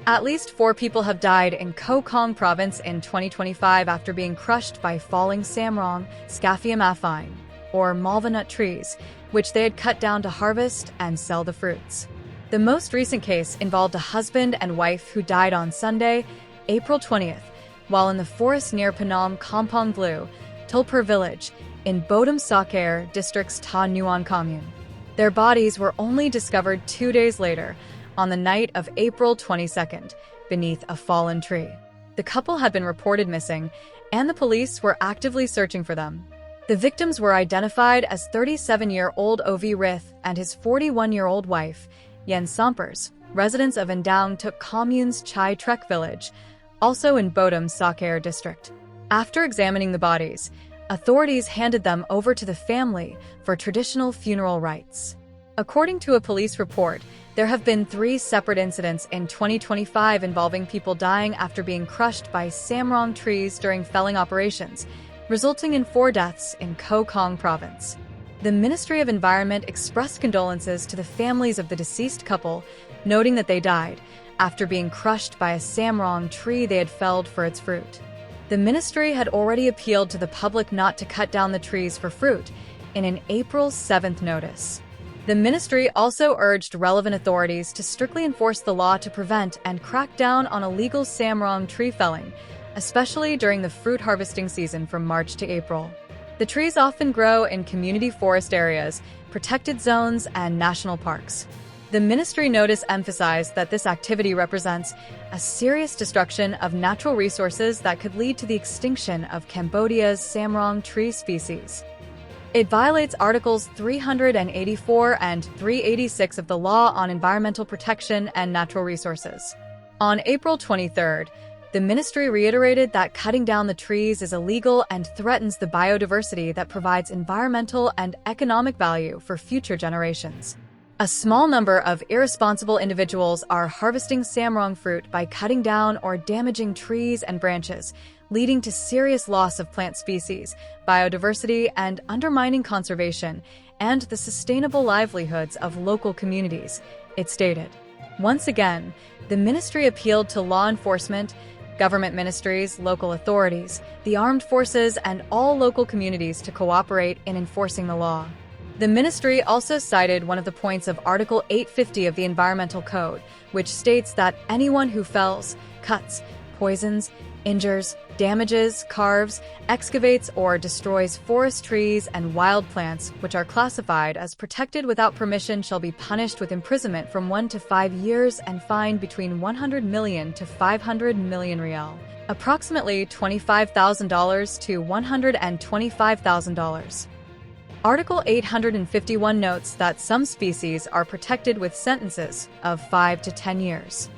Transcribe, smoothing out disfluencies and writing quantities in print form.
At least 4 people have died in Koh Kong province in 2025 after being crushed by falling Samrong, Scaphium affine, or malva nut trees, which they had cut down to harvest and sell the fruits. The most recent case involved a husband and wife who died on Sunday, April 20th, while in the forest near Phnom Kampong Blue, Tulpur village, in Bodum Sakar district's Ta Nuan commune. Their bodies were only discovered 2 days later, on the night of April 22nd, beneath a fallen tree. The couple had been reported missing, and the police were actively searching for them. The victims were identified as 37-year-old Ovi Rith and his 41-year-old wife, Yen Sampers, residents of Ndang Tuk Commune's Chai Trek village, also in Bodum Sakar district. After examining the bodies, authorities handed them over to the family for traditional funeral rites. According to a police report, there have been 3 separate incidents in 2025 involving people dying after being crushed by Samrong trees during felling operations, resulting in 4 deaths in Koh Kong province. The Ministry of Environment expressed condolences to the families of the deceased couple, noting that they died after being crushed by a Samrong tree they had felled for its fruit. The ministry had already appealed to the public not to cut down the trees for fruit in an April 7th notice. The ministry also urged relevant authorities to strictly enforce the law to prevent and crack down on illegal Samrong tree felling, especially during the fruit harvesting season from March to April. The trees often grow in community forest areas, protected zones, and national parks. The ministry notice emphasized that this activity represents a serious destruction of natural resources that could lead to the extinction of Cambodia's Samrong tree species. It violates Articles 384 and 386 of the Law on Environmental Protection and Natural Resources. On April 23rd, the ministry reiterated that cutting down the trees is illegal and threatens the biodiversity that provides environmental and economic value for future generations. A small number of irresponsible individuals are harvesting Samrong fruit by cutting down or damaging trees and branches, leading to serious loss of plant species, biodiversity, and undermining conservation and the sustainable livelihoods of local communities, it stated. Once again, the ministry appealed to law enforcement, government ministries, local authorities, the armed forces, and all local communities to cooperate in enforcing the law. The ministry also cited one of the points of Article 850 of the Environmental Code, which states that anyone who fells, cuts, poisons, injures, damages, carves, excavates, or destroys forest trees and wild plants which are classified as protected without permission shall be punished with imprisonment from 1 to 5 years and fined between 100 million to 500 million rial, approximately $25,000 to $125,000. Article 851 notes that some species are protected with sentences of 5 to 10 years.